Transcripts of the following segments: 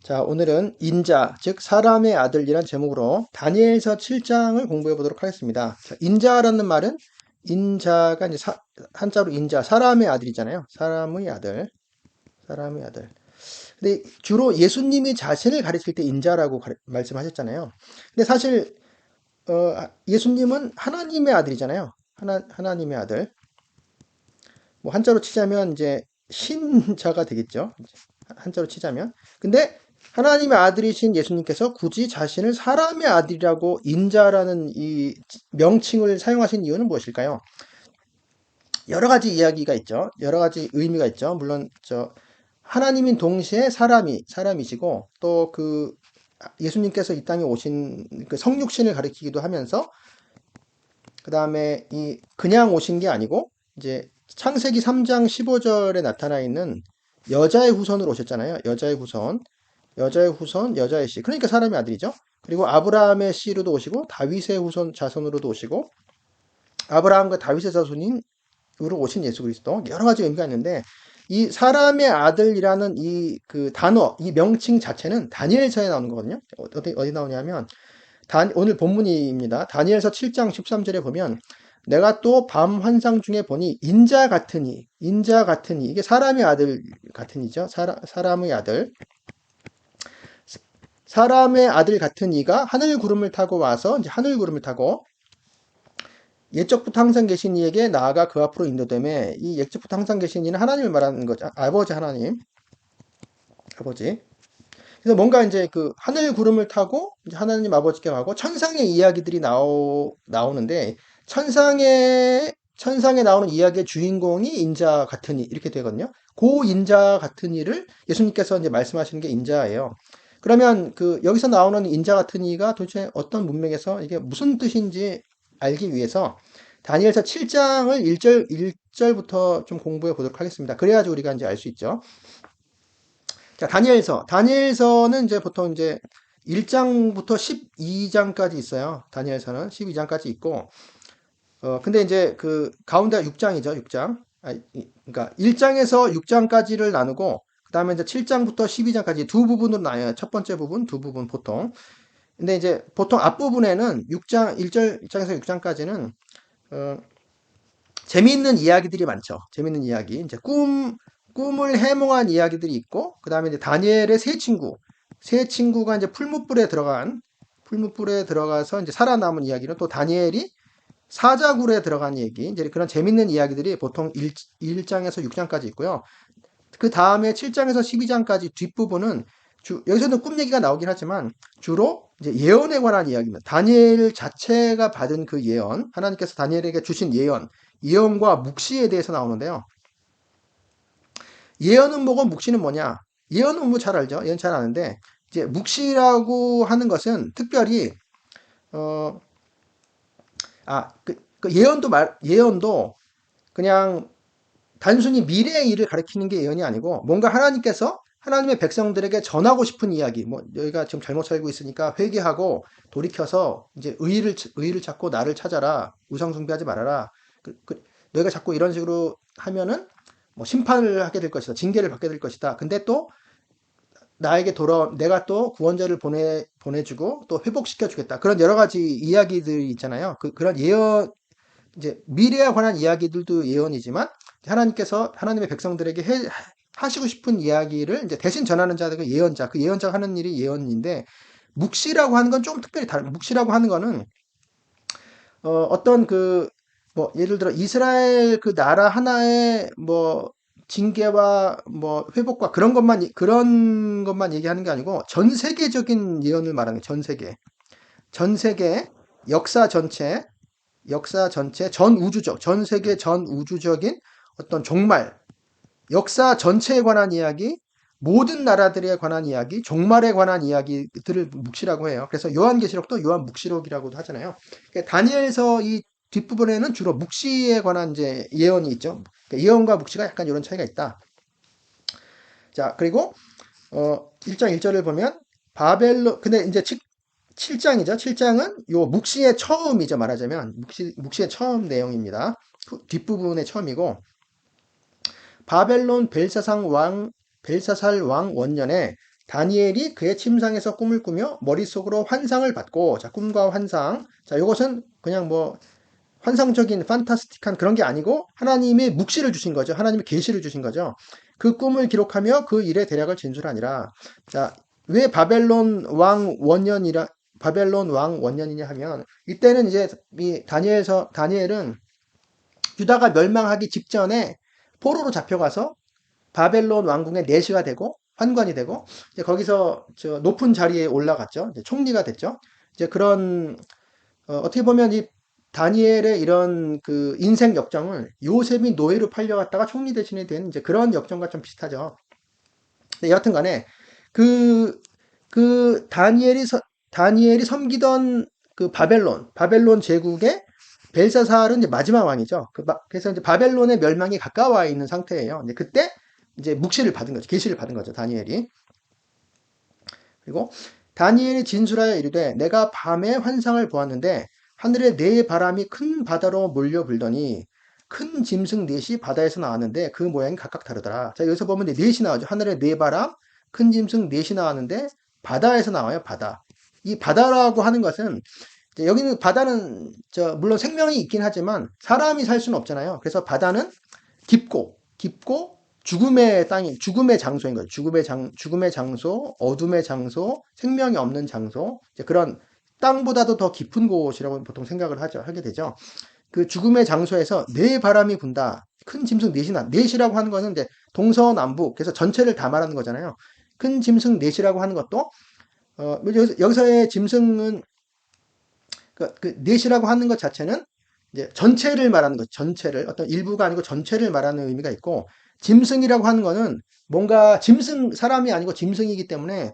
자, 오늘은 인자, 즉 사람의 아들이란 제목으로 다니엘서 7장을 공부해 보도록 하겠습니다. 자, 인자라는 말은 인자가 이제 한자로 인자, 사람의 아들이잖아요. 사람의 아들, 사람의 아들. 근데 주로 예수님이 자신을 가리킬 때 인자라고 말씀하셨잖아요. 근데 사실 예수님은 하나님의 아들이잖아요. 하나님의 아들. 뭐 한자로 치자면 이제 신자가 되겠죠. 한자로 치자면. 근데 하나님의 아들이신 예수님께서 굳이 자신을 사람의 아들이라고 인자라는 이 명칭을 사용하신 이유는 무엇일까요? 여러 가지 이야기가 있죠. 여러 가지 의미가 있죠. 물론 하나님인 동시에 사람이시고 또 그 예수님께서 이 땅에 오신 그 성육신을 가리키기도 하면서 그 다음에 이 그냥 오신 게 아니고 이제 창세기 3장 15절에 나타나 있는 여자의 후손으로 오셨잖아요. 여자의 후손, 여자의 씨. 그러니까 사람의 아들이죠. 그리고 아브라함의 씨로도 오시고 다윗의 후손 자손으로도 오시고 아브라함과 다윗의 자손인 으로 오신 예수 그리스도. 여러 가지 의미가 있는데 이 사람의 아들이라는 이 그 단어, 이 명칭 자체는 다니엘서에 나오는 거거든요. 어디 나오냐면 오늘 본문입니다. 다니엘서 7장 13절에 보면 내가 또 밤 환상 중에 보니 인자 같으니 이게 사람의 아들 같으니죠. 사람의 아들. 사람의 아들 같은 이가 하늘 구름을 타고 와서 이제 하늘 구름을 타고 옛적부터 항상 계신 이에게 나아가 그 앞으로 인도되매 이 옛적부터 항상 계신 이는 하나님을 말하는 거죠. 아버지 하나님. 아버지. 그래서 뭔가 이제 그 하늘 구름을 타고 이제 하나님 아버지께 가고 천상의 이야기들이 나오는데 천상에 나오는 이야기의 주인공이 인자 같은 이 이렇게 되거든요. 그 인자 같은 이를 예수님께서 이제 말씀하시는 게 인자예요. 그러면 그 여기서 나오는 인자 같은 이가 도대체 어떤 문맥에서 이게 무슨 뜻인지 알기 위해서 다니엘서 7장을 1절부터 좀 공부해 보도록 하겠습니다. 그래야지 우리가 이제 알 수 있죠. 자, 다니엘서는 이제 보통 이제 1장부터 12장까지 있어요. 다니엘서는 12장까지 있고, 근데 이제 그 가운데가 6장이죠, 6장. 그러니까 1장에서 6장까지를 나누고, 그 다음에 이제 7장부터 12장까지 두 부분으로 나뉘어요. 첫 번째 부분, 두 부분 보통. 근데 이제 보통 앞부분에는 1장에서 6장까지는, 재미있는 이야기들이 많죠. 재미있는 이야기. 이제 꿈을 해몽한 이야기들이 있고, 그 다음에 이제 다니엘의 세 친구가 이제 풀무불에 들어가서 이제 살아남은 이야기는 또 다니엘이 사자굴에 들어간 얘기, 이제 그런 재밌는 이야기들이 보통 1장에서 6장까지 있고요. 그 다음에 7장에서 12장까지 뒷부분은 여기서는 꿈 얘기가 나오긴 하지만 주로 이제 예언에 관한 이야기입니다. 다니엘 자체가 받은 그 예언, 하나님께서 다니엘에게 주신 예언과 묵시에 대해서 나오는데요. 예언은 뭐고 묵시는 뭐냐? 예언은 뭐 잘 알죠? 예언 잘 아는데 이제 묵시라고 하는 것은 특별히 어, 예언도 그냥 단순히 미래의 일을 가리키는 게 예언이 아니고 뭔가 하나님께서 하나님의 백성들에게 전하고 싶은 이야기, 뭐 너희가 지금 잘못 살고 있으니까 회개하고 돌이켜서 이제 의를 찾고 나를 찾아라, 우상 숭배하지 말아라. 너희가 자꾸 이런 식으로 하면은 뭐 심판을 하게 될 것이다, 징계를 받게 될 것이다. 근데 또 내가 또 구원자를 보내주고 또 회복시켜 주겠다. 그런 여러 가지 이야기들이 있잖아요. 그런 예언, 이제 미래에 관한 이야기들도 예언이지만 하나님께서 하나님의 백성들에게 하시고 싶은 이야기를 이제 대신 전하는 자가 그 예언자가 하는 일이 예언인데 묵시라고 하는 건 좀 특별히 다른. 묵시라고 하는 거는 어떤 뭐 예를 들어 이스라엘 그 나라 하나의 뭐 징계와 뭐 회복과 그런 것만 얘기하는 게 아니고 전 세계적인 예언을 말하는 거예요. 전 세계 역사 전체 전 세계 전 우주적인 어떤 종말, 역사 전체에 관한 이야기, 모든 나라들에 관한 이야기, 종말에 관한 이야기들을 묵시라고 해요. 그래서 요한계시록도 요한묵시록이라고도 하잖아요. 그러니까 다니엘서 이 뒷부분에는 주로 묵시에 관한 이제 예언이 있죠. 그러니까 예언과 묵시가 약간 이런 차이가 있다. 자, 그리고 1장 1절을 보면 근데 이제 7장이죠. 7장은 요 묵시의 처음이죠. 말하자면 묵시의 처음 내용입니다. 뒷부분의 처음이고 바벨론 벨사살 왕 원년에 다니엘이 그의 침상에서 꿈을 꾸며 머릿속으로 환상을 받고, 자, 꿈과 환상. 자, 이것은 그냥 뭐 환상적인 판타스틱한 그런 게 아니고 하나님의 묵시를 주신 거죠. 하나님의 계시를 주신 거죠. 그 꿈을 기록하며 그 일의 대략을 진술하니라. 자, 왜 바벨론 왕 원년이냐 하면 이때는 이제 이 다니엘은 유다가 멸망하기 직전에 포로로 잡혀가서 바벨론 왕궁의 내시가 되고 환관이 되고 이제 거기서 저 높은 자리에 올라갔죠. 이제 총리가 됐죠. 이제 그런 어떻게 보면 이 다니엘의 이런 그 인생 역정을 요셉이 노예로 팔려갔다가 총리 대신에 된 이제 그런 역정과 좀 비슷하죠. 근데 여하튼 간에 그, 다니엘이 섬기던 그 바벨론 제국의 벨사살은 이제 마지막 왕이죠. 그래서 이제 바벨론의 멸망이 가까워 있는 상태예요. 이제 그때 이제 묵시를 받은 거죠. 계시를 받은 거죠. 다니엘이. 그리고 다니엘이 진술하여 이르되 내가 밤에 환상을 보았는데 하늘에 네 바람이 큰 바다로 몰려 불더니 큰 짐승 넷이 바다에서 나왔는데 그 모양이 각각 다르더라. 자, 여기서 보면 넷이 나오죠. 하늘에 네 바람, 큰 짐승 넷이 나왔는데 바다에서 나와요. 바다. 이 바다라고 하는 것은 여기는 바다는 물론 생명이 있긴 하지만 사람이 살 수는 없잖아요. 그래서 바다는 깊고 죽음의 땅이 죽음의 장소인 거죠. 죽음의 장소, 어둠의 장소, 생명이 없는 장소. 그런 땅보다도 더 깊은 곳이라고 보통 생각을 하게 되죠. 그 죽음의 장소에서 네 바람이 분다. 큰 짐승 넷이라고 하는 것은 이제 동서남북, 그래서 전체를 다 말하는 거잖아요. 큰 짐승 넷이라고 하는 것도 여기서의 짐승은 그 넷이라고 하는 것 자체는 이제 전체를 말하는 것, 전체를 어떤 일부가 아니고 전체를 말하는 의미가 있고 짐승이라고 하는 거는 뭔가 사람이 아니고 짐승이기 때문에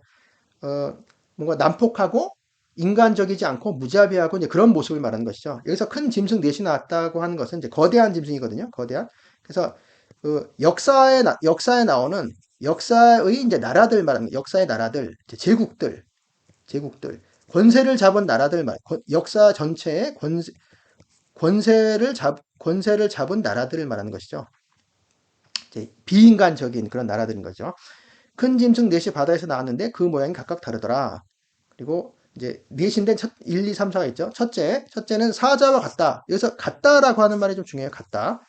뭔가 난폭하고 인간적이지 않고 무자비하고 이제 그런 모습을 말하는 것이죠. 여기서 큰 짐승 넷이 나왔다고 하는 것은 이제 거대한 짐승이거든요. 거대한. 그래서 그 역사에 나오는 역사의 이제 나라들 말하는 거예요. 역사의 나라들, 이제 제국들, 권세를 잡은 나라들 역사 전체의 권세를 잡은 나라들을 말하는 것이죠. 이제 비인간적인 그런 나라들인 거죠. 큰 짐승 넷이 바다에서 나왔는데 그 모양이 각각 다르더라. 그리고 이제 넷인데 1, 2, 3, 4가 있죠. 첫째는 사자와 같다. 여기서 같다라고 하는 말이 좀 중요해요. 같다.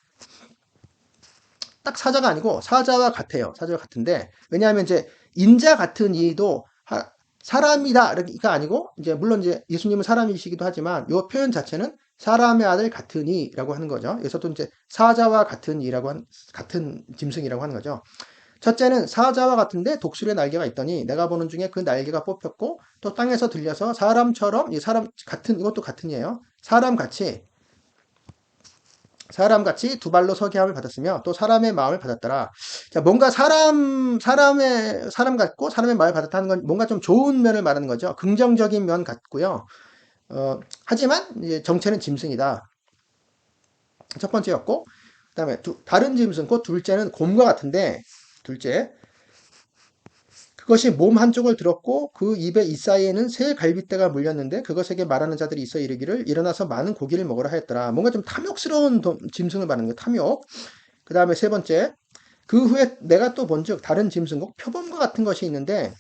딱 사자가 아니고 사자와 같아요. 사자와 같은데 왜냐하면 이제 인자 같은 이도 사람이다가 아니고 이제 물론 이제 예수님은 사람이시기도 하지만 이 표현 자체는 사람의 아들 같으니라고 하는 거죠. 여기서도 이제 사자와 같은 같은 짐승이라고 하는 거죠. 첫째는 사자와 같은데 독수리의 날개가 있더니 내가 보는 중에 그 날개가 뽑혔고 또 땅에서 들려서 사람처럼 이것도 같은이에요. 사람같이 두 발로 서게 함을 받았으며 또 사람의 마음을 받았더라. 자, 뭔가 사람 같고 사람의 마음을 받았다는 건 뭔가 좀 좋은 면을 말하는 거죠. 긍정적인 면 같고요. 하지만 이제 정체는 짐승이다. 첫 번째였고, 그 다음에 다른 짐승, 곧 둘째는 곰과 같은데, 그것이 몸 한쪽을 들었고 그 입에 이 사이에는 새 갈빗대가 물렸는데 그것에게 말하는 자들이 있어 이르기를 일어나서 많은 고기를 먹으라 하였더라. 뭔가 좀 탐욕스러운 짐승을 말하는 거예요. 탐욕. 그 다음에 세 번째, 그 후에 내가 또 본즉 다른 짐승국 표범과 같은 것이 있는데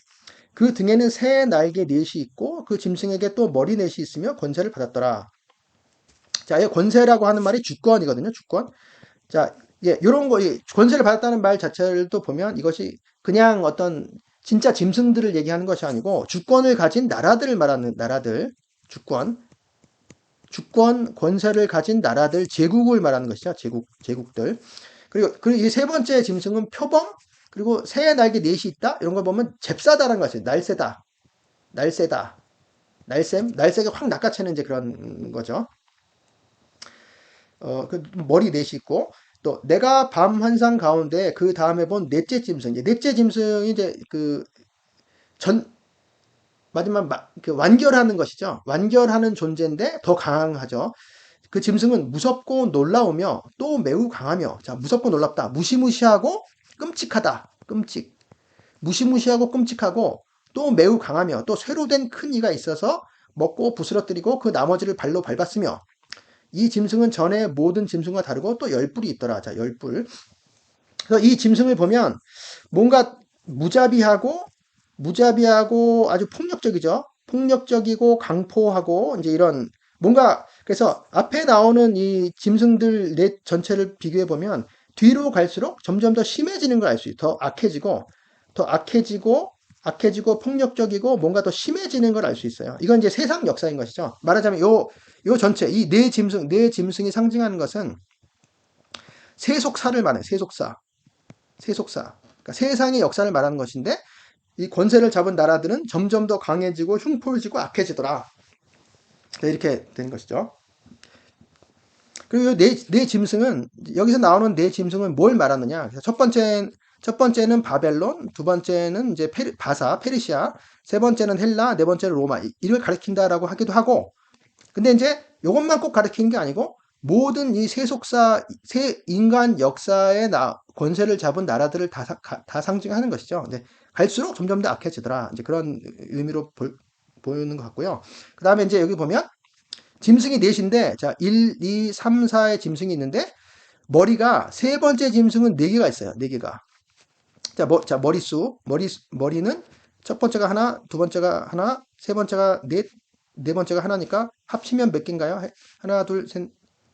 그 등에는 새 날개 넷이 있고 그 짐승에게 또 머리 넷이 있으며 권세를 받았더라. 자, 이 권세라고 하는 말이 주권이거든요. 주권. 자, 요런 거, 권세를 받았다는 말 자체를 또 보면 이것이 그냥 어떤 진짜 짐승들을 얘기하는 것이 아니고 주권을 가진 나라들을 말하는 나라들, 권세를 가진 나라들, 제국을 말하는 것이죠. 제국들. 그리고 이 세 번째 짐승은 표범, 그리고 새 날개 넷이 있다. 이런 걸 보면 잽싸다라는 것이에요. 날세게 확 낚아채는 이제 그런 거죠. 그 머리 넷이 있고 또 내가 밤 환상 가운데 그 다음에 본 넷째 짐승, 넷째 짐승이 이제 마지막 완결하는 것이죠. 완결하는 존재인데 더 강하죠. 그 짐승은 무섭고 놀라우며 또 매우 강하며, 자, 무섭고 놀랍다. 무시무시하고 끔찍하다. 무시무시하고 끔찍하고 또 매우 강하며 또 쇠로 된 큰 이가 있어서 먹고 부스러뜨리고 그 나머지를 발로 밟았으며 이 짐승은 전에 모든 짐승과 다르고 또 열뿔이 있더라. 자, 열뿔. 그래서 이 짐승을 보면 뭔가 무자비하고 무자비하고 아주 폭력적이죠. 폭력적이고 강포하고 이제 이런 뭔가 그래서 앞에 나오는 이 짐승들 넷 전체를 비교해 보면 뒤로 갈수록 점점 더 심해지는 걸 알 수 있어요. 더 악해지고 폭력적이고 뭔가 더 심해지는 걸 알 수 있어요. 이건 이제 세상 역사인 것이죠. 말하자면 요 전체 이 네 짐승이 상징하는 것은 세속사를 말해요. 세속사. 그러니까 세상의 역사를 말하는 것인데 이 권세를 잡은 나라들은 점점 더 강해지고 흉포해지고 악해지더라. 이렇게 된 것이죠. 그리고 네 짐승은 여기서 나오는 네 짐승은 뭘 말하느냐? 그래서 첫 번째는 바벨론, 두 번째는 이제 페르시아, 세 번째는 헬라, 네 번째는 로마. 이를 가리킨다라고 하기도 하고, 근데 이제 이것만 꼭 가리키는 게 아니고 모든 이 인간 역사의 권세를 잡은 나라들을 다 상징하는 것이죠. 근데 갈수록 점점 더 악해지더라. 이제 그런 의미로 보이는 것 같고요. 그 다음에 이제 여기 보면 짐승이 넷인데, 자, 1, 2, 3, 4의 짐승이 있는데, 머리가, 세 번째 짐승은 네 개가 있어요. 네 개가. 자, 머리는 첫 번째가 하나, 두 번째가 하나, 세 번째가 넷, 네 번째가 하나니까 합치면 몇 개인가요? 하나, 둘, 셋,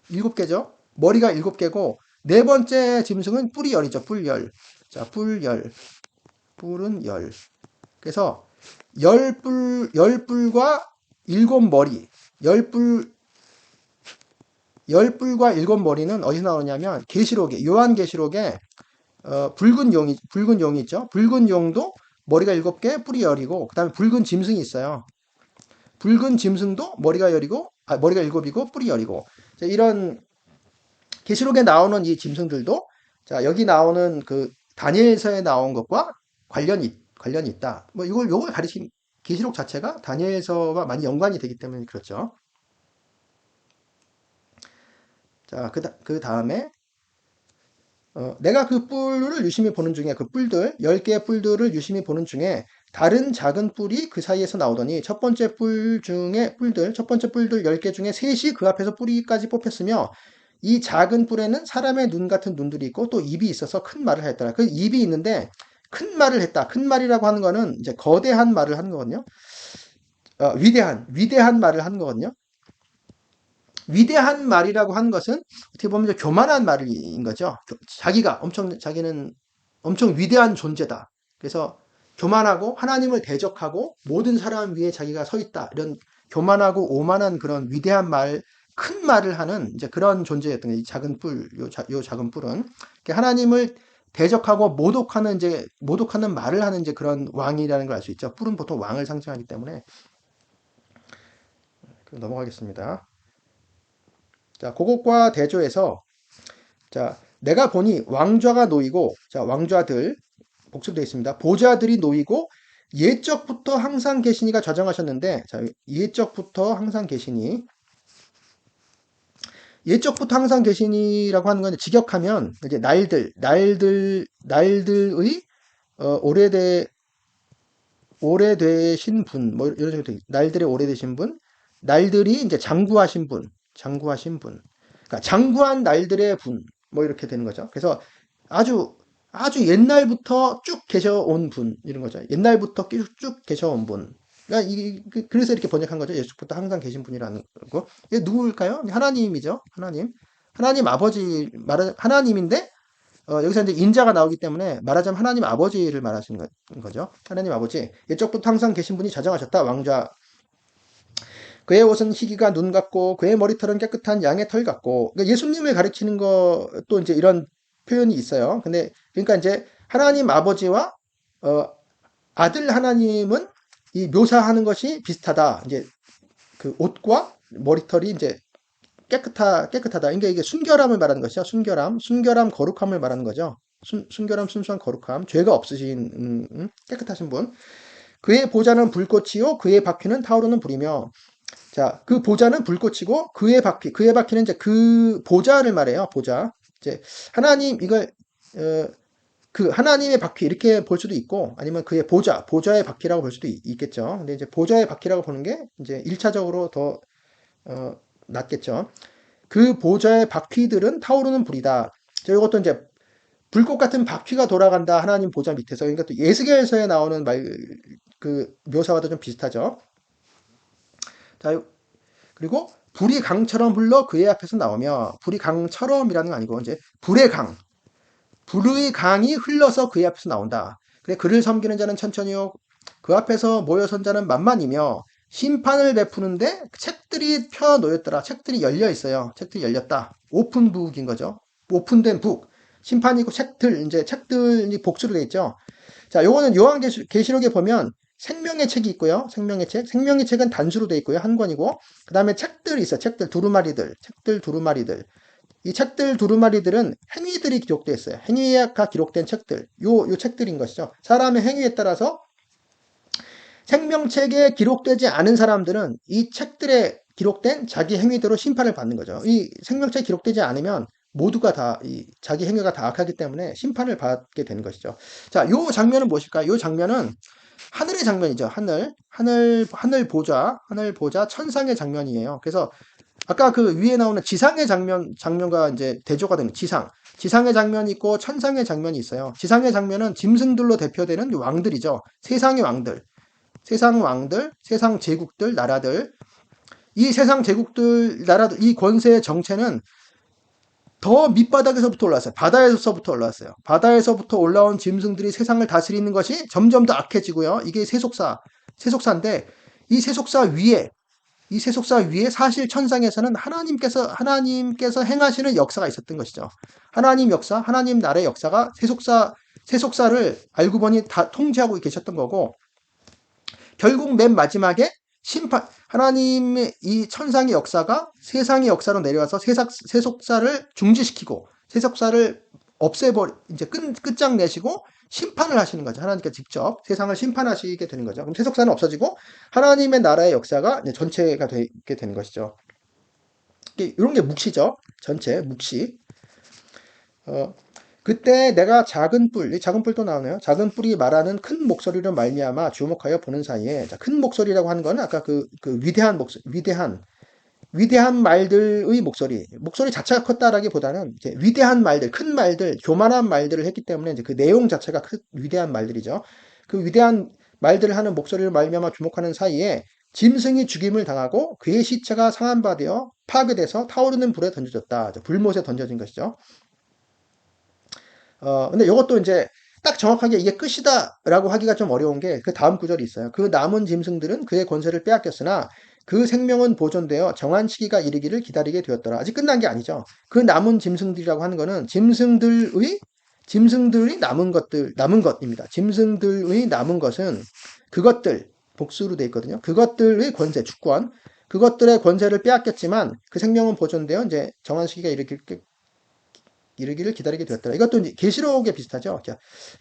일곱 개죠? 머리가 일곱 개고, 네 번째 짐승은 뿔이 열이죠. 뿔열. 자, 뿔은 열. 그래서 열 뿔과 일곱 머리, 열 뿔과 일곱 머리는 어디서 나오냐면 요한계시록에 붉은 용이 있죠. 붉은 용도 머리가 일곱 개, 뿔이 열이고 그다음에 붉은 짐승이 있어요. 붉은 짐승도 머리가 일곱이고 뿔이 열이고 이런 계시록에 나오는 이 짐승들도 자 여기 나오는 그 다니엘서에 나온 것과 관련이 있다. 뭐 요걸 가리킨 계시록 자체가 다니엘서와 많이 연관이 되기 때문에 그렇죠. 자, 그 다음에, 내가 그 뿔을 유심히 보는 중에 그 뿔들, 10개의 뿔들을 유심히 보는 중에 다른 작은 뿔이 그 사이에서 나오더니 첫 번째 뿔들 10개 중에 셋이 그 앞에서 뿌리까지 뽑혔으며 이 작은 뿔에는 사람의 눈 같은 눈들이 있고 또 입이 있어서 큰 말을 했더라. 그 입이 있는데 큰 말을 했다. 큰 말이라고 하는 거는 이제 거대한 말을 하는 거거든요. 위대한 말을 하는 거거든요. 위대한 말이라고 하는 것은 어떻게 보면 교만한 말인 거죠. 자기는 엄청 위대한 존재다. 그래서 교만하고 하나님을 대적하고 모든 사람 위에 자기가 서 있다. 이런 교만하고 오만한 그런 위대한 말, 큰 말을 하는 이제 그런 존재였던 거예요. 이 작은 뿔, 요 작은 뿔은 하나님을 대적하고 모독하는 말을 하는 이제 그런 왕이라는 걸 알 수 있죠. 뿔은 보통 왕을 상징하기 때문에 넘어가겠습니다. 자, 그것과 대조해서 자, 내가 보니 왕좌가 놓이고 자, 왕좌들 복습되어 있습니다. 보좌들이 놓이고 옛적부터 항상 계시니가 좌정하셨는데 자, 옛적부터 항상 계시니라고 하는 건 직역하면 이제 날들의 오래되신 분, 뭐 이런 식으로 날들의 오래되신 분, 날들이 이제 장구하신 분. 그러니까 장구한 날들의 분, 뭐 이렇게 되는 거죠. 그래서 아주 옛날부터 쭉 계셔온 분 이런 거죠. 옛날부터 쭉 계셔온 분. 그러니까 그래서 이렇게 번역한 거죠. 예수부터 항상 계신 분이라는 거. 이게 누구일까요? 하나님이죠. 하나님 아버지 하나님인데 여기서 이제 인자가 나오기 때문에 말하자면 하나님 아버지를 말하시는 거죠. 하나님 아버지. 옛적부터 항상 계신 분이 자정하셨다. 왕좌. 그의 옷은 희기가 눈 같고 그의 머리털은 깨끗한 양의 털 같고 그러니까 예수님을 가리키는 것도 이제 이런 표현이 있어요. 근데 그러니까 이제 하나님 아버지와 아들 하나님은 이 묘사하는 것이 비슷하다. 이제 그 옷과 머리털이 이제 깨끗하다. 그러니까 이게 순결함을 말하는 것이죠. 순결함, 거룩함을 말하는 거죠. 순결함, 순수한 거룩함, 죄가 없으신 깨끗하신 분. 그의 보좌는 불꽃이요, 그의 바퀴는 타오르는 불이며. 자, 그 보좌는 불꽃이고 그의 바퀴는 이제 그 보좌를 말해요. 보좌. 이제 하나님 이걸 그 하나님의 바퀴 이렇게 볼 수도 있고 아니면 그의 보좌의 바퀴라고 볼 수도 있겠죠. 근데 이제 보좌의 바퀴라고 보는 게 이제 1차적으로 더 낫겠죠. 그 보좌의 바퀴들은 타오르는 불이다. 자, 이것도 이제 불꽃 같은 바퀴가 돌아간다. 하나님 보좌 밑에서. 그러니까 또 예스겔서에 나오는 그 묘사와도 좀 비슷하죠. 자, 그리고 불이 강처럼 흘러 그의 앞에서 나오며, 불이 강처럼이라는 건 아니고 이제 불의 강이 흘러서 그의 앞에서 나온다. 그래 그를 섬기는 자는 천천히요 그 앞에서 모여 선 자는 만만이며 심판을 베푸는데 책들이 펴 놓였더라. 책들이 열려 있어요. 책들이 열렸다. 오픈북인 거죠. 오픈된 북. 심판이고 책들 이제 책들이 복수로 돼 있죠. 자, 요거는 요한계시록에 보면 생명의 책이 있고요. 생명의 책. 생명의 책은 단수로 돼 있고요. 한 권이고. 그다음에 책들이 있어요. 책들 두루마리들. 책들 두루마리들. 이 책들 두루마리들은 행위들이 기록되어 있어요. 행위가 기록된 책들. 요 책들인 것이죠. 사람의 행위에 따라서 생명책에 기록되지 않은 사람들은 이 책들에 기록된 자기 행위대로 심판을 받는 거죠. 이 생명책에 기록되지 않으면 모두가 다 자기 행위가 다 악하기 때문에 심판을 받게 되는 것이죠. 자, 요 장면은 무엇일까요? 요 장면은 하늘의 장면이죠. 하늘 보좌, 천상의 장면이에요. 그래서 아까 그 위에 나오는 지상의 장면과 이제 대조가 되는 지상의 장면이 있고 천상의 장면이 있어요. 지상의 장면은 짐승들로 대표되는 왕들이죠. 세상 왕들, 세상 제국들, 나라들. 이 세상 제국들, 나라들, 이 권세의 정체는 더 밑바닥에서부터 올라왔어요. 바다에서부터 올라왔어요. 바다에서부터 올라온 짐승들이 세상을 다스리는 것이 점점 더 악해지고요. 이게 세속사인데 이 세속사 위에 사실 천상에서는 하나님께서 행하시는 역사가 있었던 것이죠. 하나님 역사, 하나님 나라의 역사가 세속사를 알고 보니 다 통제하고 계셨던 거고, 결국 맨 마지막에 하나님의 이 천상의 역사가 세상의 역사로 내려와서 세속사를 중지시키고, 세속사를 이제 끝장내시고, 심판을 하시는 거죠. 하나님께서 직접 세상을 심판하시게 되는 거죠. 그럼 세속사는 없어지고, 하나님의 나라의 역사가 이제 전체가 되게 되는 것이죠. 이런 게 묵시죠. 전체, 묵시. 그때 내가 이 작은 뿔도 나오네요. 작은 뿔이 말하는 큰 목소리로 말미암아 주목하여 보는 사이에, 자, 큰 목소리라고 하는 거는 아까 그 위대한 목소리, 위대한 말들의 목소리 자체가 컸다라기보다는 이제 위대한 말들, 큰 말들, 교만한 말들을 했기 때문에 이제 그 내용 자체가 위대한 말들이죠. 그 위대한 말들을 하는 목소리를 말미암아 주목하는 사이에 짐승이 죽임을 당하고 그의 시체가 상한 바 되어 파괴돼서 타오르는 불에 던져졌다. 불못에 던져진 것이죠. 근데 이것도 이제 딱 정확하게 이게 끝이다라고 하기가 좀 어려운 게 그 다음 구절이 있어요. 그 남은 짐승들은 그의 권세를 빼앗겼으나 그 생명은 보존되어 정한 시기가 이르기를 기다리게 되었더라. 아직 끝난 게 아니죠. 그 남은 짐승들이라고 하는 거는 짐승들이 남은 것입니다. 짐승들의 남은 것은 그것들, 복수로 돼 있거든요. 그것들의 권세, 주권, 그것들의 권세를 빼앗겼지만 그 생명은 보존되어 이제 정한 시기가 이르기를 기다리게 되었더라. 이것도 이제 계시록에 비슷하죠.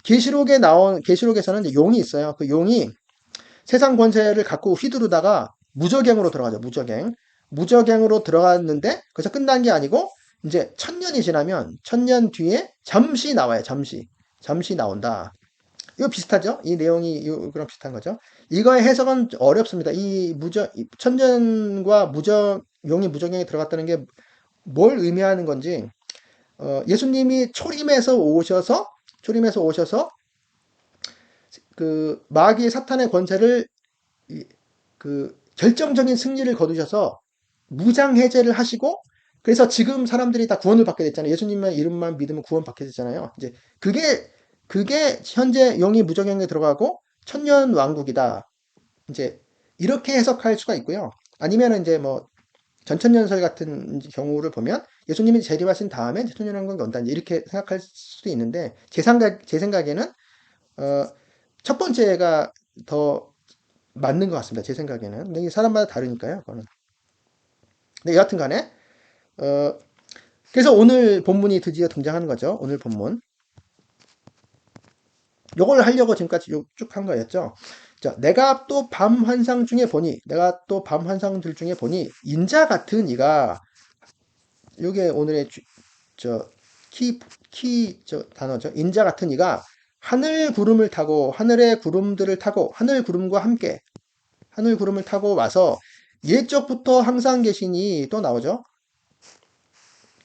계시록에서는 이제 용이 있어요. 그 용이 세상 권세를 갖고 휘두르다가 무저갱으로 들어가죠. 무저갱으로 들어갔는데 거기서 끝난 게 아니고 이제 1000년이 지나면 1000년 뒤에 잠시 나와요. 잠시 나온다. 이거 비슷하죠? 이 내용이 그런 비슷한 거죠. 이거의 해석은 어렵습니다. 천년과 용이 무저갱에 들어갔다는 게 뭘 의미하는 건지, 예수님이 초림에서 오셔서 그 마귀의 사탄의 권세를 그 결정적인 승리를 거두셔서 무장해제를 하시고, 그래서 지금 사람들이 다 구원을 받게 됐잖아요. 예수님의 이름만 믿으면 구원 받게 됐잖아요. 이제 그게 현재 영이 무저갱에 들어가고 천년 왕국이다. 이제 이렇게 해석할 수가 있고요. 아니면 이제 뭐 전천년설 같은 경우를 보면 예수님이 재림하신 다음에 천년왕국이 온다. 이렇게 생각할 수도 있는데 제 생각에는 첫 번째가 더 맞는 것 같습니다. 제 생각에는. 근데 사람마다 다르니까요. 그거는. 근데 여하튼 간에 그래서 오늘 본문이 드디어 등장하는 거죠. 오늘 본문. 요걸 하려고 지금까지 쭉 한 거였죠. 자, 내가 또 밤 환상들 중에 보니 인자 같은 이가, 요게 오늘의 단어죠. 인자 같은 이가 하늘 구름을 타고 하늘의 구름들을 타고 하늘 구름과 함께 하늘 구름을 타고 와서 옛적부터 항상 계시니 또 나오죠.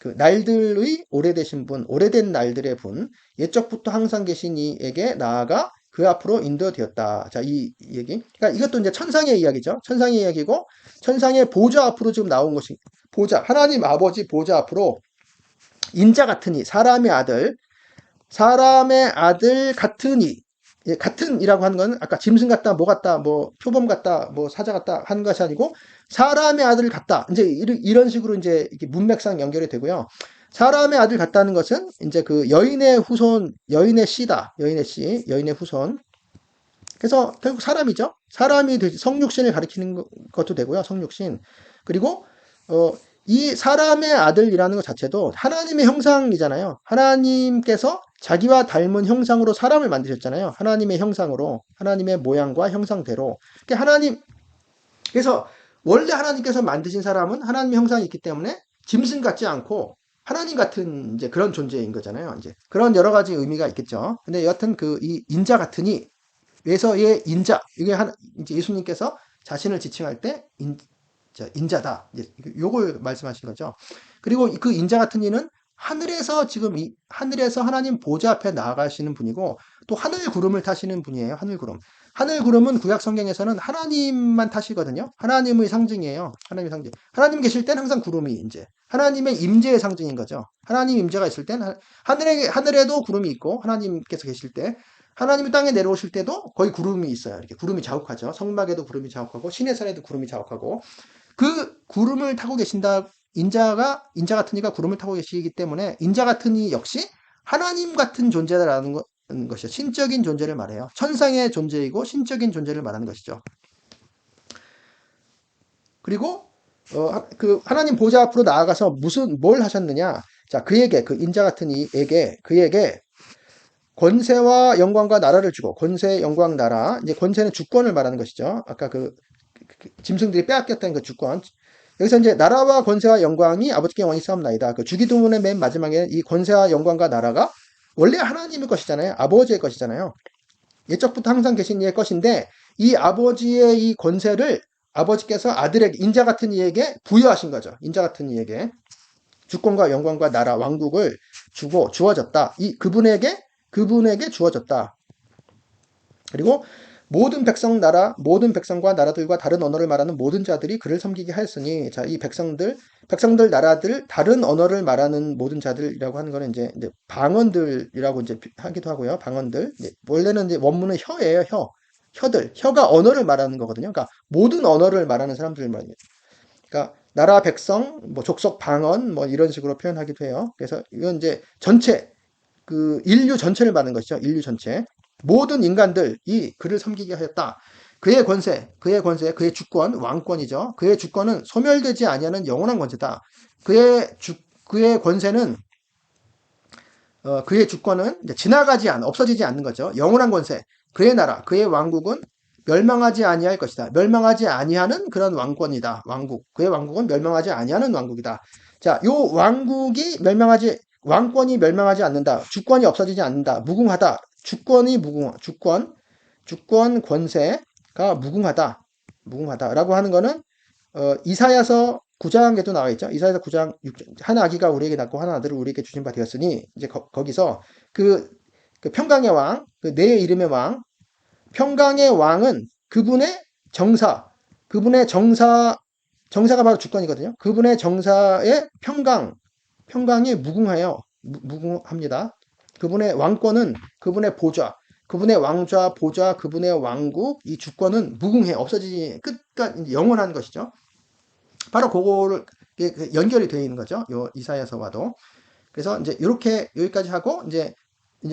그 날들의 오래되신 분, 오래된 날들의 분, 옛적부터 항상 계신 이에게 나아가 그 앞으로 인도되었다. 자, 이 얘기. 그러니까 이것도 이제 천상의 이야기죠. 천상의 이야기고, 천상의 보좌 앞으로 지금 나온 것이, 보좌, 하나님 아버지 보좌 앞으로 인자 같으니, 사람의 아들 같으니, 예, 같은이라고 하는 건 아까 짐승 같다, 뭐 같다, 뭐 표범 같다, 뭐 사자 같다 하는 것이 아니고 사람의 아들 같다. 이제 이런 식으로 이제 이렇게 문맥상 연결이 되고요. 사람의 아들 같다는 것은 이제 그 여인의 후손, 여인의 씨다. 여인의 씨, 여인의 후손. 그래서 결국 사람이죠. 사람이 성육신을 가리키는 것도 되고요. 성육신. 그리고 이 사람의 아들이라는 것 자체도 하나님의 형상이잖아요. 하나님께서 자기와 닮은 형상으로 사람을 만드셨잖아요. 하나님의 형상으로, 하나님의 모양과 형상대로. 그래서 원래 하나님께서 만드신 사람은 하나님의 형상이 있기 때문에 짐승 같지 않고 하나님 같은 이제 그런 존재인 거잖아요. 이제 그런 여러 가지 의미가 있겠죠. 근데 여하튼 그 이 인자 같으니 외서의 인자, 이게 이제 예수님께서 자신을 지칭할 때 인자다. 이제 요걸 말씀하신 거죠. 그리고 그 인자 같은 이는 하늘에서 지금 하늘에서 하나님 보좌 앞에 나아가시는 분이고 또 하늘 구름을 타시는 분이에요. 하늘 구름. 하늘 구름은 구약 성경에서는 하나님만 타시거든요. 하나님의 상징이에요. 하나님의 상징. 하나님 계실 땐 항상 구름이 이제 하나님의 임재의 상징인 거죠. 하나님 임재가 있을 땐 하늘에도 구름이 있고 하나님께서 계실 때 하나님이 땅에 내려오실 때도 거의 구름이 있어요. 이렇게 구름이 자욱하죠. 성막에도 구름이 자욱하고 신의 산에도 구름이 자욱하고 그 구름을 타고 계신다. 인자 같은 이가 구름을 타고 계시기 때문에 인자 같은 이 역시 하나님 같은 존재다라는 것이죠. 신적인 존재를 말해요. 천상의 존재이고 신적인 존재를 말하는 것이죠. 그리고 그 하나님 보좌 앞으로 나아가서 뭘 하셨느냐? 자, 그 인자 같은 이에게 그에게 권세와 영광과 나라를 주고 권세, 영광, 나라. 이제 권세는 주권을 말하는 것이죠. 아까 그 짐승들이 빼앗겼다는 그 주권. 여기서 이제 나라와 권세와 영광이 아버지께 영원히 싸움나이다. 그 주기도문의 맨 마지막에 이 권세와 영광과 나라가 원래 하나님의 것이잖아요. 아버지의 것이잖아요. 옛적부터 항상 계신 이의 것인데 이 아버지의 이 권세를 아버지께서 아들에게 인자 같은 이에게 부여하신 거죠. 인자 같은 이에게 주권과 영광과 나라, 왕국을 주어졌다. 그분에게 주어졌다. 그리고 모든 백성과 나라들과 다른 언어를 말하는 모든 자들이 그를 섬기게 하였으니, 자, 이 백성들, 나라들, 다른 언어를 말하는 모든 자들이라고 하는 거는 이제 방언들이라고 이제 하기도 하고요. 방언들. 원래는 이제 원문은 혀예요, 혀가 언어를 말하는 거거든요. 그러니까 모든 언어를 말하는 사람들 말이에요. 그러니까 나라, 백성, 뭐 족속, 방언, 뭐 이런 식으로 표현하기도 해요. 그래서 이건 이제 그 인류 전체를 말하는 것이죠. 인류 전체. 모든 인간들이 그를 섬기게 하였다. 그의 권세, 그의 주권, 왕권이죠. 그의 주권은 소멸되지 아니하는 영원한 권세다. 그의 권세는 그의 주권은 없어지지 않는 거죠. 영원한 권세. 그의 나라, 그의 왕국은 멸망하지 아니할 것이다. 멸망하지 아니하는 그런 왕권이다. 그의 왕국은 멸망하지 아니하는 왕국이다. 자, 왕권이 멸망하지 않는다. 주권이 없어지지 않는다. 무궁하다. 주권 권세가 무궁하다라고 하는 거는 이사야서 9장에도 나와 있죠. 이사야서 9장 6절. 한 아기가 우리에게 낳고 한 아들을 우리에게 주신 바 되었으니 이제 거기서 그 평강의 왕, 그 내 이름의 왕, 평강의 왕은 그분의 정사가 바로 주권이거든요. 그분의 정사의 평강이 무궁합니다. 그분의 왕권은 그분의 보좌, 그분의 왕좌, 보좌, 그분의 왕국, 이 주권은 무궁해, 없어지지, 끝까지 영원한 것이죠. 바로 그거를 연결이 되어 있는 거죠. 요 이사야서와도. 그래서 이제 이렇게 여기까지 하고 이제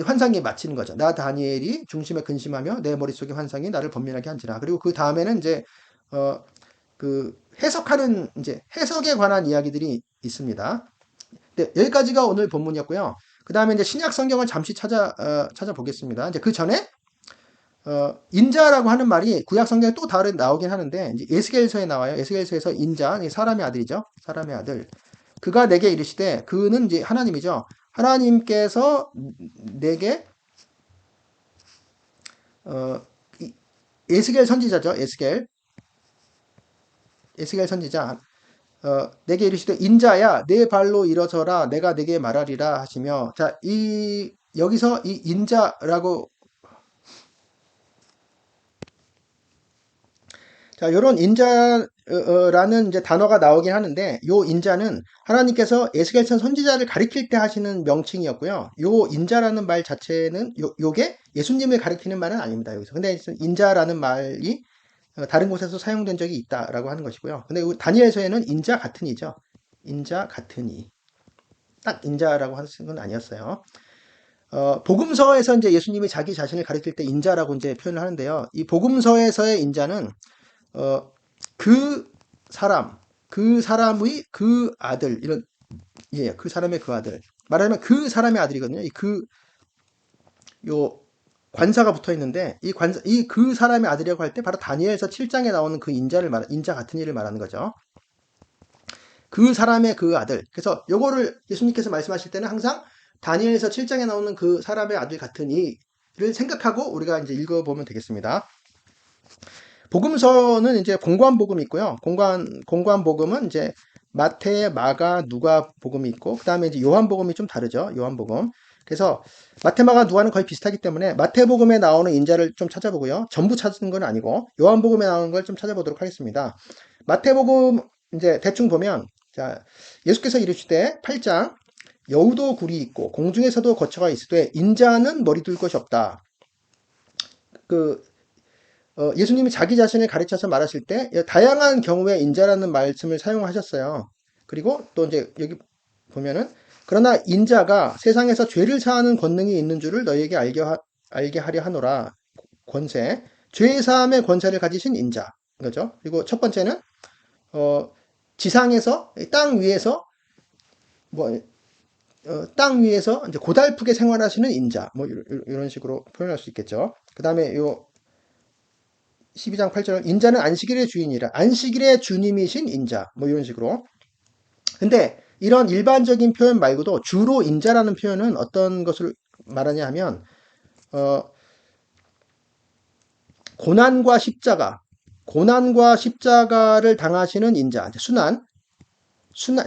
환상이 마치는 거죠. 나 다니엘이 중심에 근심하며 내 머릿속의 환상이 나를 번민하게 한지라. 그리고 그 다음에는 이제 그 해석에 관한 이야기들이 있습니다. 네, 여기까지가 오늘 본문이었고요. 그 다음에 이제 신약 성경을 잠시 찾아보겠습니다. 이제 그 전에 인자라고 하는 말이 구약 성경에 또 다른 나오긴 하는데 이제 에스겔서에 나와요. 에스겔서에서 인자, 사람의 아들이죠. 사람의 아들. 그가 내게 이르시되, 그는 이제 하나님이죠. 하나님께서 내게 에스겔 선지자죠. 에스겔 선지자. 내게 이르시되 인자야 내 발로 일어서라 내가 내게 말하리라 하시며 자, 여기서 이 인자라고 자, 요런 인자라는 이제 단어가 나오긴 하는데 요 인자는 하나님께서 에스겔선 선지자를 가리킬 때 하시는 명칭이었고요. 요 인자라는 말 자체는 요게 예수님을 가리키는 말은 아닙니다. 여기서. 근데 인자라는 말이 다른 곳에서 사용된 적이 있다라고 하는 것이고요. 근데 다니엘서에는 인자 같은 이죠. 인자 같은 이. 딱 인자라고 하는 건 아니었어요. 복음서에서 이제 예수님이 자기 자신을 가리킬 때 인자라고 이제 표현을 하는데요. 이 복음서에서의 인자는 그 그 사람의 그 아들, 예, 그 사람의 그 아들. 말하자면 그 사람의 아들이거든요. 요, 관사가 붙어 있는데, 이 그 사람의 아들이라고 할 때 바로 다니엘서 7장에 나오는 그 인자 같은 이를 말하는 거죠. 그 사람의 그 아들. 그래서 요거를 예수님께서 말씀하실 때는 항상 다니엘서 7장에 나오는 그 사람의 아들 같은 이를 생각하고 우리가 이제 읽어보면 되겠습니다. 복음서는 이제 공관 복음이 있고요. 공관 복음은 이제 마태, 마가, 누가 복음이 있고, 그 다음에 이제 요한 복음이 좀 다르죠. 요한 복음. 그래서 마태, 마가, 누가는 거의 비슷하기 때문에 마태 복음에 나오는 인자를 좀 찾아보고요. 전부 찾은 건 아니고 요한 복음에 나오는 걸 좀 찾아보도록 하겠습니다. 마태 복음 이제 대충 보면 자, 예수께서 이르시되 8장 여우도 굴이 있고 공중에서도 거처가 있으되 인자는 머리 둘 것이 없다. 예수님이 자기 자신을 가르쳐서 말하실 때 다양한 경우에 인자라는 말씀을 사용하셨어요. 그리고 또 이제 여기 보면은 그러나 인자가 세상에서 죄를 사하는 권능이 있는 줄을 너희에게 알게 하려 하노라. 권세. 죄 사함의 권세를 가지신 인자. 거죠. 그리고 첫 번째는 지상에서 땅 위에서 뭐 땅 위에서 이제 고달프게 생활하시는 인자. 뭐 이런 식으로 표현할 수 있겠죠. 그다음에 요 12장 8절 인자는 안식일의 주인이라 안식일의 주님이신 인자 뭐 이런 식으로 근데 이런 일반적인 표현 말고도 주로 인자라는 표현은 어떤 것을 말하냐 하면 고난과 십자가를 당하시는 인자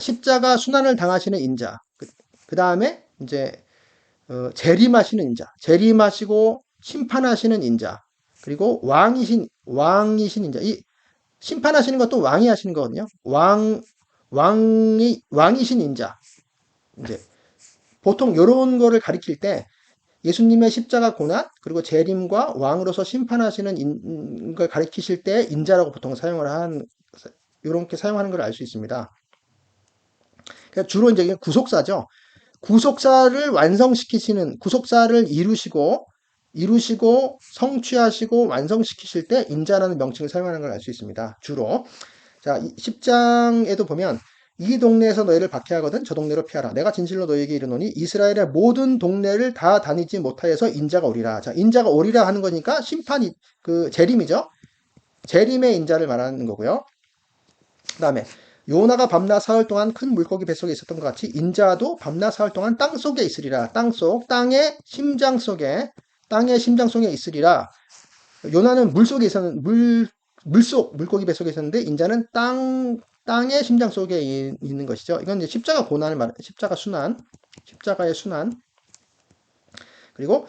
십자가 순환을 당하시는 인자 그 다음에 이제 재림하시는 인자 재림하시고 심판하시는 인자 그리고 왕이신 인자. 이 심판하시는 것도 왕이 하시는 거거든요. 왕이신 인자. 이제 보통 이런 거를 가리킬 때 예수님의 십자가 고난 그리고 재림과 왕으로서 심판하시는 걸 가리키실 때 인자라고 보통 이렇게 사용하는 걸 알 수 있습니다. 그러니까 주로 이제 구속사죠. 구속사를 이루시고 성취하시고 완성시키실 때 인자라는 명칭을 사용하는 걸 알 수 있습니다. 주로. 자, 10장에도 보면 이 동네에서 너희를 박해하거든 저 동네로 피하라. 내가 진실로 너희에게 이르노니 이스라엘의 모든 동네를 다 다니지 못하여서 인자가 오리라. 자, 인자가 오리라 하는 거니까 심판이 재림이죠. 재림의 인자를 말하는 거고요. 그다음에 요나가 밤낮 사흘 동안 큰 물고기 뱃속에 있었던 것 같이 인자도 밤낮 사흘 동안 땅 속에 있으리라. 땅의 심장 속에 있으리라. 요나는 물고기 뱃속에 있었는데 인자는 땅의 심장 속에 있는 것이죠. 이건 이제 십자가의 순환. 그리고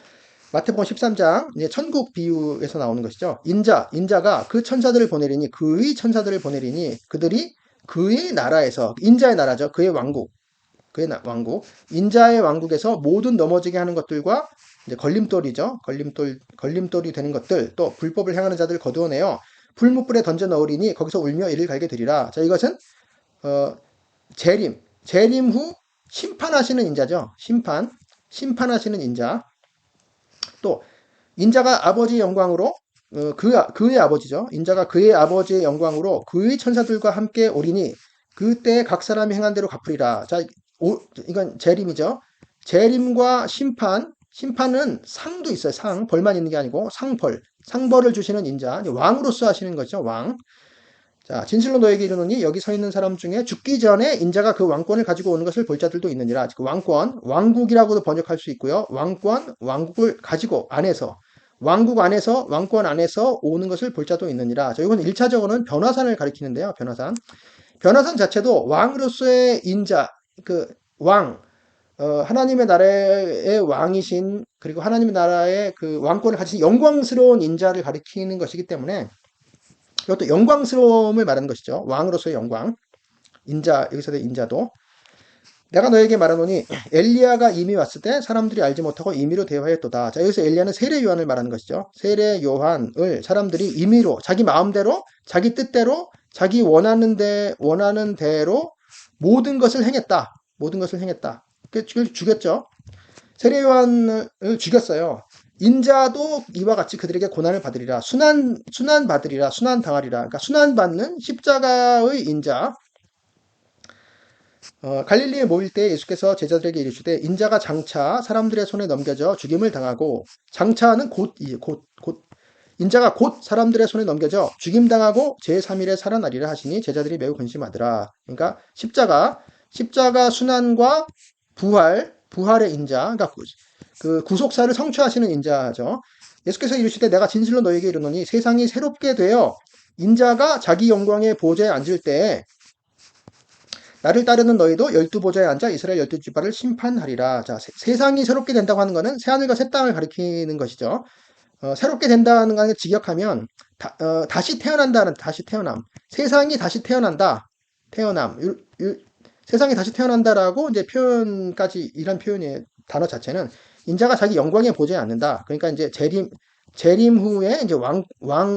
마태복음 13장 이제 천국 비유에서 나오는 것이죠. 인자가 그 천사들을 보내리니 그의 천사들을 보내리니 그들이 그의 나라에서 인자의 나라죠. 그의 왕국 인자의 왕국에서 모든 넘어지게 하는 것들과 이제 걸림돌이죠. 걸림돌이 되는 것들 또 불법을 행하는 자들을 거두어내어 불못불에 던져 넣으리니 거기서 울며 이를 갈게 되리라. 자, 이것은 재림 후 심판하시는 인자죠. 심판하시는 인자. 또 인자가 아버지의 영광으로 그의 아버지죠. 인자가 그의 아버지의 영광으로 그의 천사들과 함께 오리니 그때 각 사람이 행한 대로 갚으리라. 자, 이건 재림이죠. 재림과 심판은 상도 있어요. 벌만 있는 게 아니고 상벌을 주시는 인자, 왕으로서 하시는 거죠. 왕. 자, 진실로 너에게 이르노니 여기 서 있는 사람 중에 죽기 전에 인자가 그 왕권을 가지고 오는 것을 볼 자들도 있느니라. 그 왕국이라고도 번역할 수 있고요. 왕국을 가지고 왕권 안에서 오는 것을 볼 자도 있느니라. 이건 1차적으로는 변화산을 가리키는데요. 변화산 자체도 왕으로서의 인자, 하나님의 나라의 왕이신, 그리고 하나님의 나라의 그 왕권을 가지신 영광스러운 인자를 가리키는 것이기 때문에 이것도 영광스러움을 말하는 것이죠. 왕으로서의 영광. 인자, 여기서의 인자도. 내가 너에게 말하노니 엘리야가 이미 왔을 때 사람들이 알지 못하고 임의로 대화했도다. 자, 여기서 엘리야는 세례 요한을 말하는 것이죠. 세례 요한을 사람들이 임의로, 자기 마음대로, 자기 뜻대로, 자기 원하는 대로 모든 것을 행했다. 모든 것을 행했다. 죽였죠. 세례 요한을 죽였어요. 인자도 이와 같이 그들에게 고난을 받으리라. 순환 받으리라. 순환 당하리라. 그러니까 순환 받는 십자가의 인자. 갈릴리에 모일 때 예수께서 제자들에게 이르시되 인자가 장차 사람들의 손에 넘겨져 죽임을 당하고, 장차는 인자가 곧 사람들의 손에 넘겨져 죽임 당하고 제3일에 살아나리라 하시니 제자들이 매우 근심하더라. 그러니까 십자가 순환과 부활의 인자, 그러니까 그 구속사를 성취하시는 인자죠. 예수께서 이르시되 내가 진실로 너에게 이르노니 세상이 새롭게 되어 인자가 자기 영광의 보좌에 앉을 때에 나를 따르는 너희도 12보좌에 앉아 이스라엘 12지파를 심판하리라. 자, 세상이 새롭게 된다고 하는 것은 새하늘과 새 땅을 가리키는 것이죠. 새롭게 된다는 것을 직역하면 다시 태어난다는, 다시 태어남. 세상이 다시 태어난다. 태어남. 세상이 다시 태어난다라고 이제 표현까지, 이런 표현의 단어 자체는 인자가 자기 영광의 보좌에 앉는다. 그러니까 이제 재림 후에 이제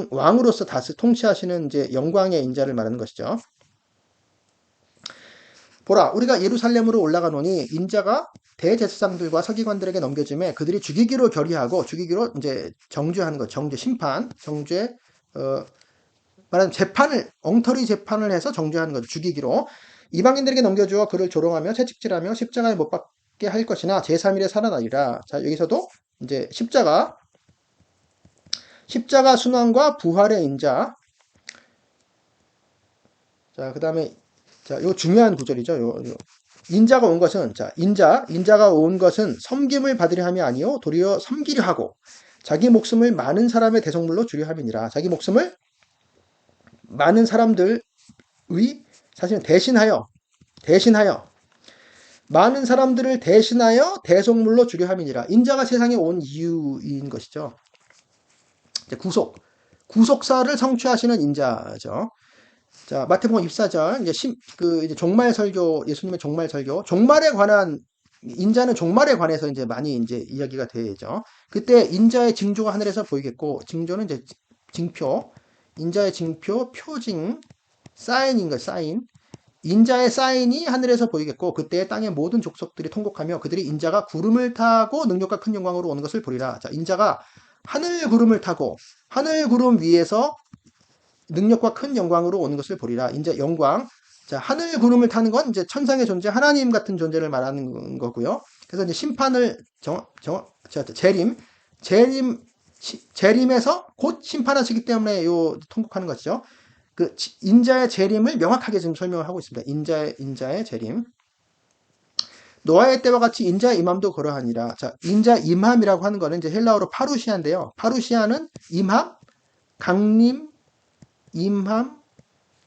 왕으로서 다시 통치하시는 이제 영광의 인자를 말하는 것이죠. 보라, 우리가 예루살렘으로 올라가노니 인자가 대제사장들과 서기관들에게 넘겨짐에 그들이 죽이기로 결의하고, 죽이기로 이제 정죄하는 것, 말하는 재판을, 엉터리 재판을 해서 정죄하는 거죠. 죽이기로. 이방인들에게 넘겨주어 그를 조롱하며 채찍질하며 십자가에 못 박게 할 것이나 제3일에 살아나리라. 자, 여기서도 이제 십자가 순환과 부활의 인자. 자, 그 다음에, 자, 요 중요한 구절이죠. 인자가 온 것은, 자, 인자가 온 것은 섬김을 받으려 함이 아니요 도리어 섬기려 하고 자기 목숨을 많은 사람의 대속물로 주려 함이니라. 자기 목숨을 많은 사람들의, 사실은 대신하여 많은 사람들을 대신하여 대속물로 주려 함이니라. 인자가 세상에 온 이유인 것이죠. 구속사를 성취하시는 인자죠. 자, 마태복음 24절, 이제 종말 설교, 예수님의 종말 설교, 인자는 종말에 관해서 이제 많이 이제 이야기가 되죠. 그때 인자의 징조가 하늘에서 보이겠고, 징조는 이제 징표, 인자의 징표, 표징, 사인인 거, 사인. 인자의 사인이 하늘에서 보이겠고, 그때 땅의 모든 족속들이 통곡하며 그들이 인자가 구름을 타고 능력과 큰 영광으로 오는 것을 보리라. 자, 인자가 하늘 구름을 타고, 하늘 구름 위에서 능력과 큰 영광으로 오는 것을 보리라. 이제 영광. 자, 하늘 구름을 타는 건 이제 천상의 존재, 하나님 같은 존재를 말하는 거고요. 그래서 이제 심판을 재림에서 곧 심판하시기 때문에 통곡하는 것이죠. 그 인자의 재림을 명확하게 지금 설명을 하고 있습니다. 인자의 재림. 노아의 때와 같이 인자의 임함도 그러하니라. 자, 인자 임함이라고 하는 거는 이제 헬라어로 파루시아인데요. 파루시아는 임함, 강림, 임함,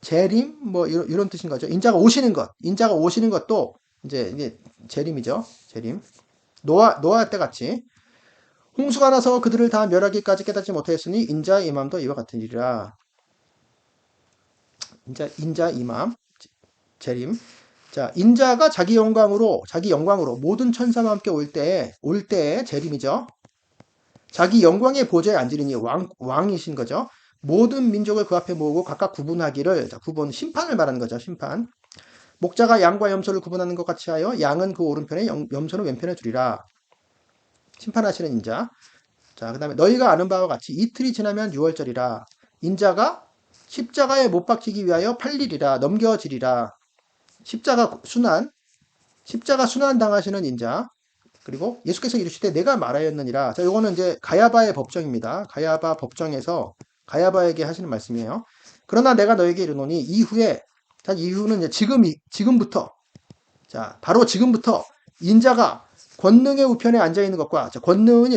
재림, 뭐 이런 뜻인 거죠. 인자가 오시는 것도 이제 재림이죠. 재림. 노아 때 같이 홍수가 나서 그들을 다 멸하기까지 깨닫지 못하였으니 인자의 임함도 이와 같으리라. 인자 임함, 재림. 자, 인자가 자기 영광으로 모든 천사와 함께 올 때의 재림이죠. 자기 영광의 보좌에 앉으리니 왕이신 거죠. 모든 민족을 그 앞에 모으고 각각 구분하기를, 자, 심판을 말하는 거죠. 심판. 목자가 양과 염소를 구분하는 것 같이 하여 양은 그 오른편에 염소는 왼편에 두리라. 심판하시는 인자. 자, 그 다음에 너희가 아는 바와 같이 이틀이 지나면 유월절이라. 인자가 십자가에 못 박히기 위하여 팔리리라. 넘겨지리라. 십자가 순환 당하시는 인자. 그리고 예수께서 이르시되 내가 말하였느니라. 자, 요거는 이제 가야바의 법정입니다. 가야바 법정에서 가야바에게 하시는 말씀이에요. 그러나 내가 너에게 이르노니 이후는 이제 지금부터, 자, 바로 지금부터 인자가 권능의 우편에 앉아 있는 것과, 자, 권능은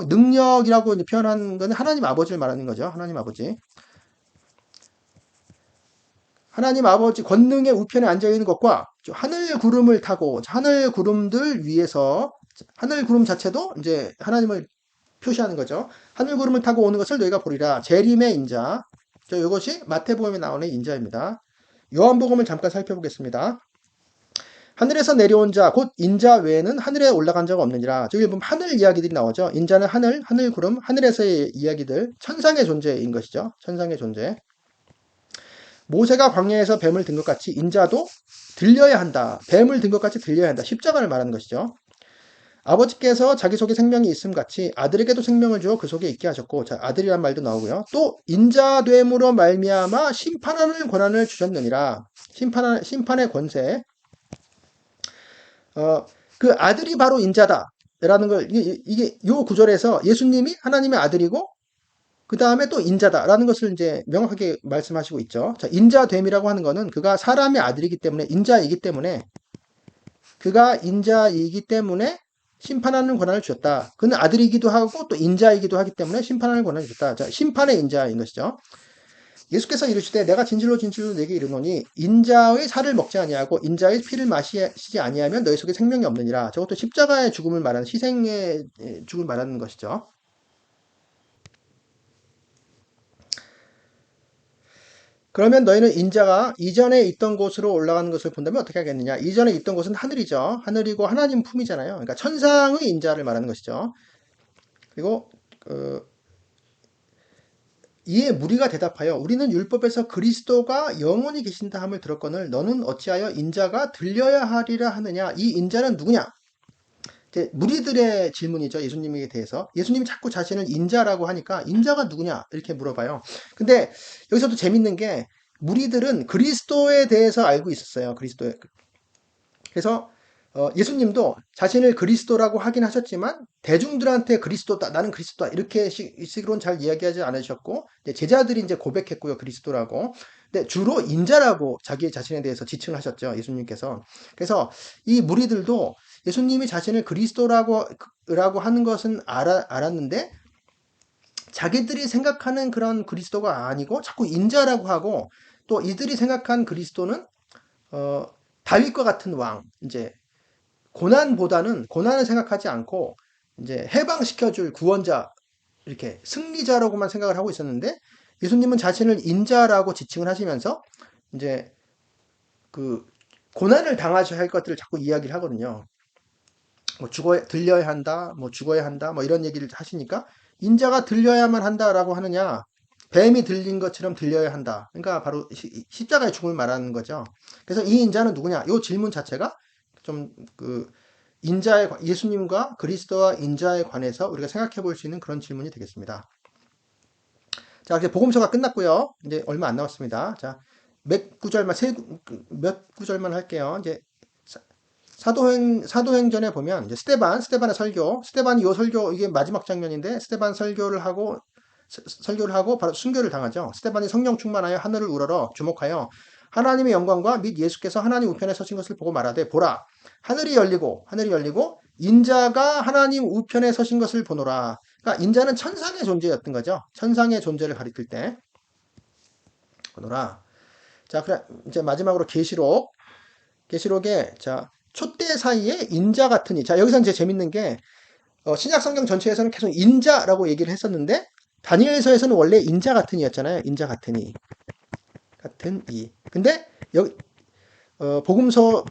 능력이라고 이제 표현한 것은 하나님 아버지를 말하는 거죠. 하나님 하나님 아버지 권능의 우편에 앉아 있는 것과 하늘 구름을 타고 하늘 구름들 위에서 하늘 구름 자체도 이제 하나님을 표시하는 거죠. 하늘 구름을 타고 오는 것을 너희가 보리라. 재림의 인자. 이것이 마태복음에 나오는 인자입니다. 요한복음을 잠깐 살펴보겠습니다. 하늘에서 내려온 자, 곧 인자 외에는 하늘에 올라간 자가 없느니라. 저기 보면 하늘 이야기들이 나오죠. 인자는 하늘, 하늘 구름, 하늘에서의 이야기들, 천상의 존재인 것이죠. 천상의 존재. 모세가 광야에서 뱀을 든 것 같이 인자도 들려야 한다. 뱀을 든 것 같이 들려야 한다. 십자가를 말하는 것이죠. 아버지께서 자기 속에 생명이 있음 같이 아들에게도 생명을 주어 그 속에 있게 하셨고, 자, 아들이란 말도 나오고요. 또 인자됨으로 말미암아 심판하는 권한을 주셨느니라. 심판의 권세. 그 아들이 바로 인자다라는 걸 이게 요 구절에서 예수님이 하나님의 아들이고 그 다음에 또 인자다라는 것을 이제 명확하게 말씀하시고 있죠. 자, 인자됨이라고 하는 거는 그가 사람의 아들이기 때문에 인자이기 때문에 그가 인자이기 때문에 심판하는 권한을 주셨다. 그는 아들이기도 하고 또 인자이기도 하기 때문에 심판하는 권한을 주셨다. 자, 심판의 인자인 것이죠. 예수께서 이르시되 내가 진실로 진실로 내게 이르노니 인자의 살을 먹지 아니하고 인자의 피를 마시지 아니하면 너희 속에 생명이 없느니라. 저것도 십자가의 죽음을 말하는 희생의 죽음을 말하는 것이죠. 그러면 너희는 인자가 이전에 있던 곳으로 올라가는 것을 본다면 어떻게 하겠느냐? 이전에 있던 곳은 하늘이죠. 하늘이고 하나님 품이잖아요. 그러니까 천상의 인자를 말하는 것이죠. 그리고 이에 무리가 대답하여 우리는 율법에서 그리스도가 영원히 계신다 함을 들었거늘 너는 어찌하여 인자가 들려야 하리라 하느냐? 이 인자는 누구냐? 이제 무리들의 질문이죠. 예수님에 대해서. 예수님이 자꾸 자신을 인자라고 하니까 인자가 누구냐? 이렇게 물어봐요. 근데 여기서도 재밌는 게 무리들은 그리스도에 대해서 알고 있었어요. 그리스도에. 그래서 예수님도 자신을 그리스도라고 하긴 하셨지만 대중들한테 그리스도다, 나는 그리스도다 이렇게 식으로는 잘 이야기하지 않으셨고 제자들이 이제 고백했고요, 그리스도라고. 근데 주로 인자라고 자기 자신에 대해서 지칭을 하셨죠, 예수님께서. 그래서 이 무리들도 예수님이 자신을 그리스도라고 하는 것은 알았는데 자기들이 생각하는 그런 그리스도가 아니고 자꾸 인자라고 하고 또 이들이 생각한 그리스도는 다윗과 같은 왕, 이제 고난을 생각하지 않고 이제 해방시켜줄 구원자, 이렇게 승리자라고만 생각을 하고 있었는데 예수님은 자신을 인자라고 지칭을 하시면서 이제 그 고난을 당하셔야 할 것들을 자꾸 이야기를 하거든요. 뭐 들려야 한다, 뭐 죽어야 한다, 뭐 이런 얘기를 하시니까 인자가 들려야만 한다라고 하느냐? 뱀이 들린 것처럼 들려야 한다. 그러니까 바로 십자가의 죽음을 말하는 거죠. 그래서 이 인자는 누구냐? 이 질문 자체가 좀 예수님과 그리스도와 인자에 관해서 우리가 생각해 볼 수 있는 그런 질문이 되겠습니다. 자, 이제 복음서가 끝났고요. 이제 얼마 안 남았습니다. 자, 몇 구절만 할게요. 이제 사도행전에 보면 이제 스테반의 설교, 스테반이 요 설교 이게 마지막 장면인데 스테반 설교를 하고 바로 순교를 당하죠. 스테반이 성령 충만하여 하늘을 우러러 주목하여 하나님의 영광과 및 예수께서 하나님 우편에 서신 것을 보고 말하되 보라 하늘이 열리고 인자가 하나님 우편에 서신 것을 보노라. 그러니까 인자는 천상의 존재였던 거죠. 천상의 존재를 가리킬 때 보노라. 자, 그래 이제 마지막으로 계시록에 자 촛대 사이에 인자 같은 이. 자, 여기서 이제 재밌는 게 신약 성경 전체에서는 계속 인자라고 얘기를 했었는데 다니엘서에서는 원래 인자 같은 이였잖아요. 인자 같은 이. 근데 여기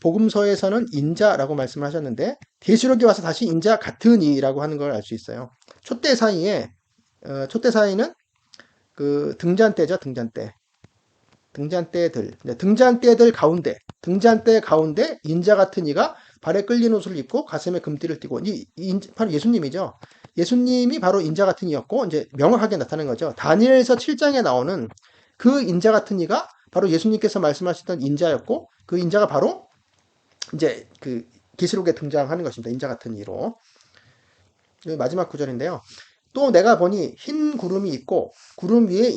복음서에서는 인자라고 말씀하셨는데 계시록에 와서 다시 인자 같은 이라고 하는 걸 알 수 있어요. 촛대 사이는 그 등잔대죠. 등잔대들 가운데 인자 같은 이가 발에 끌린 옷을 입고 가슴에 금띠를 띠고 바로 예수님이죠. 예수님이 바로 인자 같은 이였고 이제 명확하게 나타낸 거죠. 다니엘서 7장에 나오는 그 인자 같은 이가 바로 예수님께서 말씀하셨던 인자였고 그 인자가 바로 이제 그 계시록에 등장하는 것입니다. 인자 같은 이로. 마지막 구절인데요. 또 내가 보니 흰 구름이 있고 구름 위에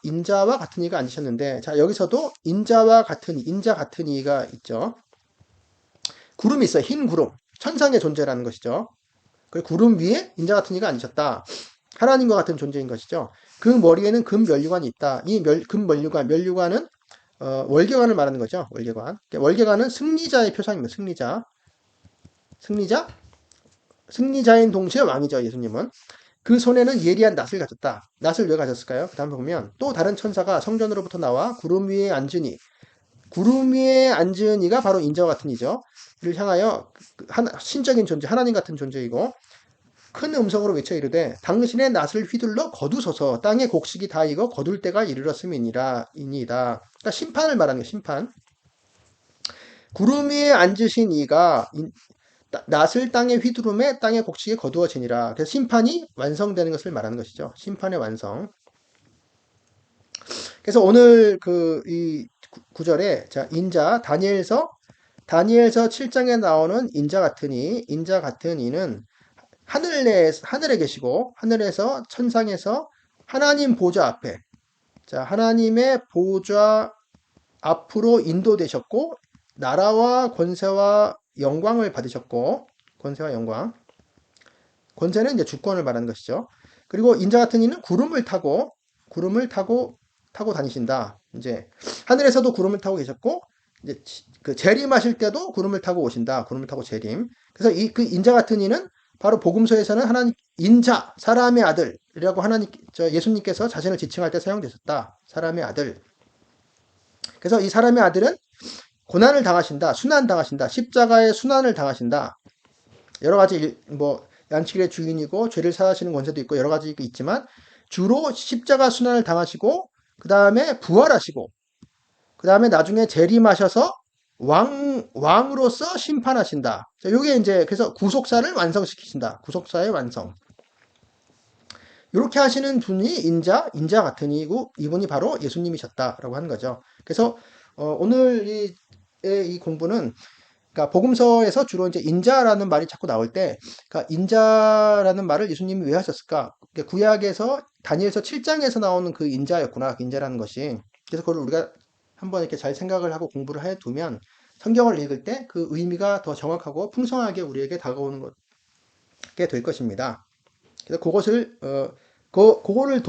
인자와 같은 이가 앉으셨는데 자 여기서도 인자 같은 이가 있죠. 구름이 있어요. 흰 구름. 천상의 존재라는 것이죠. 그 구름 위에 인자 같은 이가 앉으셨다. 하나님과 같은 존재인 것이죠. 그 머리에는 금 면류관이 있다. 이 금 면류관은 월계관을 말하는 거죠. 월계관. 월계관은 승리자의 표상입니다. 승리자, 승리자인 동시에 왕이죠. 예수님은. 그 손에는 예리한 낫을 가졌다. 낫을 왜 가졌을까요? 그 다음에 보면 또 다른 천사가 성전으로부터 나와 구름 위에 앉으니, 구름 위에 앉은 이가 바로 인자와 같은 이죠. 이를 향하여 신적인 존재, 하나님 같은 존재이고 큰 음성으로 외쳐 이르되 당신의 낫을 휘둘러 거두소서 땅의 곡식이 다 익어 거둘 때가 이르렀음이니이다. 그러니까 심판을 말하는 거예요. 심판. 구름 위에 앉으신 이가 낫을 땅에 휘두름에 땅의 곡식이 거두어지니라. 그래서 심판이 완성되는 것을 말하는 것이죠. 심판의 완성. 그래서 오늘 이 구절에 자 인자 다니엘서 7장에 나오는 인자 같은 이는 하늘에 계시고 하늘에서 천상에서 하나님 보좌 앞에 자 하나님의 보좌 앞으로 인도되셨고 나라와 권세와 영광을 받으셨고 권세와 영광 권세는 이제 주권을 말하는 것이죠. 그리고 인자 같은 이는 구름을 타고 다니신다. 이제 하늘에서도 구름을 타고 계셨고 이제 그 재림하실 때도 구름을 타고 오신다. 구름을 타고 재림. 그래서 그 인자 같은 이는 바로 복음서에서는 하나님 인자 사람의 아들이라고 예수님께서 자신을 지칭할 때 사용되셨다. 사람의 아들. 그래서 이 사람의 아들은 고난을 당하신다. 순환 당하신다. 십자가의 순환을 당하신다. 여러 가지 뭐 양치길의 주인이고 죄를 사하시는 권세도 있고 여러 가지 있지만 주로 십자가 순환을 당하시고 그 다음에 부활하시고 그 다음에 나중에 재림하셔서 왕으로서 심판하신다. 자, 요게 이제 그래서 구속사를 완성시키신다. 구속사의 완성. 이렇게 하시는 분이 인자 같은 이고 이분이 바로 예수님이셨다라고 하는 거죠. 그래서 오늘 이 공부는 그러니까 복음서에서 주로 이제 인자라는 말이 자꾸 나올 때, 그러니까 인자라는 말을 예수님이 왜 하셨을까? 그러니까 구약에서 다니엘서 7장에서 나오는 그 인자였구나, 그 인자라는 것이. 그래서 그걸 우리가 한번 이렇게 잘 생각을 하고 공부를 해 두면 성경을 읽을 때 그 의미가 더 정확하고 풍성하게 우리에게 다가오는 게 될 것입니다. 그래서 그거를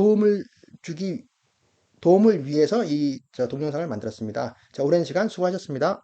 도움을 위해서 이 동영상을 만들었습니다. 자, 오랜 시간 수고하셨습니다.